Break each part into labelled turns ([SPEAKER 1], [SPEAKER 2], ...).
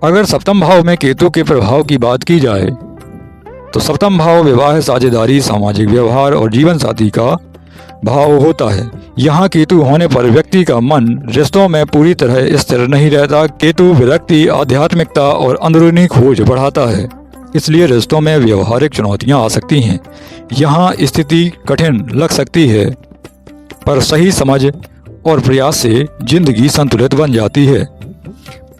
[SPEAKER 1] अगर सप्तम भाव में केतु के प्रभाव की बात की जाए तो सप्तम भाव विवाह, साझेदारी, सामाजिक व्यवहार और जीवन साथी का भाव होता है। यहाँ केतु होने पर व्यक्ति का मन रिश्तों में पूरी तरह स्थिर नहीं रहता। केतु विरक्ति, आध्यात्मिकता और अंदरूनी खोज बढ़ाता है, इसलिए रिश्तों में व्यवहारिक चुनौतियाँ आ सकती हैं। यहाँ स्थिति कठिन लग सकती है, पर सही समझ और प्रयास से जिंदगी संतुलित बन जाती है।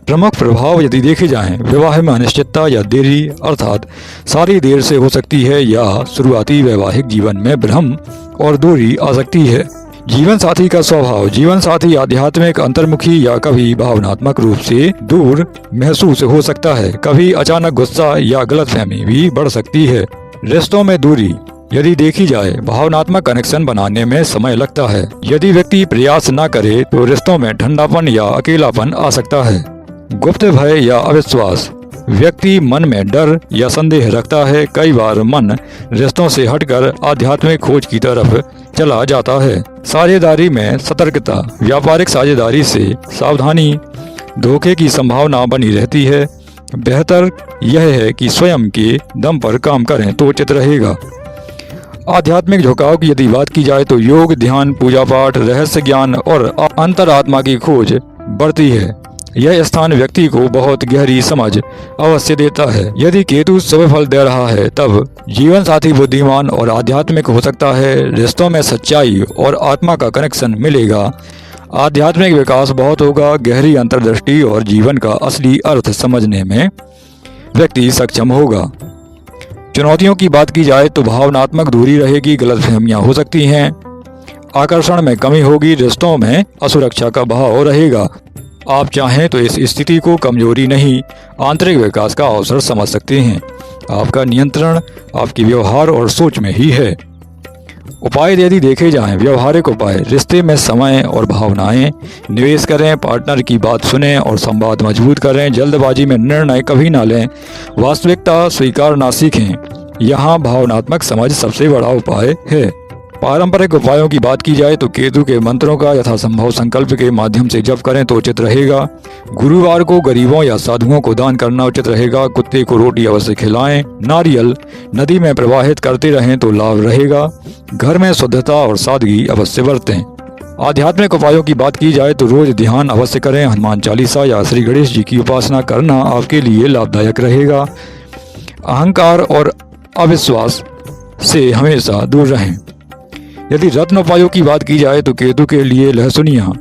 [SPEAKER 1] प्रमुख प्रभाव यदि देखे जाएं, विवाह में अनिश्चितता या देरी, अर्थात शादी देर से हो सकती है या शुरुआती वैवाहिक जीवन में भ्रम और दूरी आ सकती है। जीवन साथी का स्वभाव, जीवन साथी आध्यात्मिक, अंतर्मुखी या कभी भावनात्मक रूप से दूर महसूस हो सकता है। कभी अचानक गुस्सा या गलतफहमी भी बढ़ सकती है। रिश्तों में दूरी यदि देखी जाए, भावनात्मक कनेक्शन बनाने में समय लगता है। यदि व्यक्ति प्रयास न करे तो रिश्तों में ठंडापन या अकेलापन आ सकता है। गुप्त भय या अविश्वास, व्यक्ति मन में डर या संदेह रखता है। कई बार मन रिश्तों से हटकर आध्यात्मिक खोज की तरफ चला जाता है। साझेदारी में सतर्कता, व्यापारिक साझेदारी से सावधानी, धोखे की संभावना बनी रहती है। बेहतर यह है कि स्वयं के दम पर काम करें तो उचित रहेगा। आध्यात्मिक झुकाव की यदि बात की जाए तो योग, ध्यान, पूजा पाठ, रहस्य ज्ञान और अंतरात्मा की खोज बढ़ती है। यह स्थान व्यक्ति को बहुत गहरी समझ अवश्य देता है। यदि केतु शुभ फल दे रहा है तब जीवन साथी बुद्धिमान और आध्यात्मिक हो सकता है। रिश्तों में सच्चाई और आत्मा का कनेक्शन मिलेगा। आध्यात्मिक विकास बहुत होगा। गहरी अंतर्दृष्टि और जीवन का असली अर्थ समझने में व्यक्ति सक्षम होगा। चुनौतियों की बात की जाए तो भावनात्मक दूरी रहेगी, गलतफहमियां हो सकती हैं, आकर्षण में कमी होगी, रिश्तों में असुरक्षा का भाव रहेगा। आप चाहें तो इस स्थिति को कमजोरी नहीं, आंतरिक विकास का अवसर समझ सकते हैं। आपका नियंत्रण आपके व्यवहार और सोच में ही है। उपाय यदि देखे जाएं, व्यवहारिक उपाय, रिश्ते में समय और भावनाएं निवेश करें, पार्टनर की बात सुनें और संवाद मजबूत करें। जल्दबाजी में निर्णय कभी ना लें, वास्तविकता स्वीकारना सीखें। यहाँ भावनात्मक समझ सबसे बड़ा उपाय है। पारंपरिक उपायों की बात की जाए तो केतु के मंत्रों का यथासंभव संकल्प के माध्यम से जप करें तो उचित रहेगा। गुरुवार को गरीबों या साधुओं को दान करना उचित रहेगा। कुत्ते को रोटी अवश्य खिलाएं। नारियल नदी में प्रवाहित करते रहें तो लाभ रहेगा। घर में शुद्धता और सादगी अवश्य बरतें। आध्यात्मिक उपायों की बात की जाए तो रोज ध्यान अवश्य करें। हनुमान चालीसा या श्री गणेश जी की उपासना करना आपके लिए लाभदायक रहेगा। अहंकार और अविश्वास से हमेशा दूर रहें। यदि रत्न उपायों की बात की जाए तो केतु के लिए लहसुनिया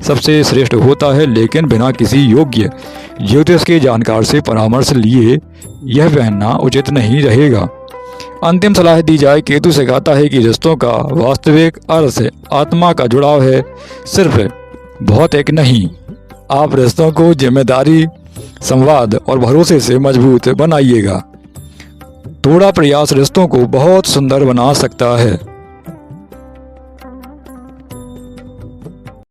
[SPEAKER 1] सबसे श्रेष्ठ होता है, लेकिन बिना किसी योग्य ज्योतिष के जानकार से परामर्श लिए यह पहनना उचित नहीं रहेगा। अंतिम सलाह दी जाए, केतु सिखाता है कि रिश्तों का वास्तविक अर्थ आत्मा का जुड़ाव है, सिर्फ भौतिक नहीं। आप रिश्तों को जिम्मेदारी, संवाद और भरोसे से मजबूत बनाइएगा। थोड़ा प्रयास रिश्तों को बहुत सुंदर बना सकता है।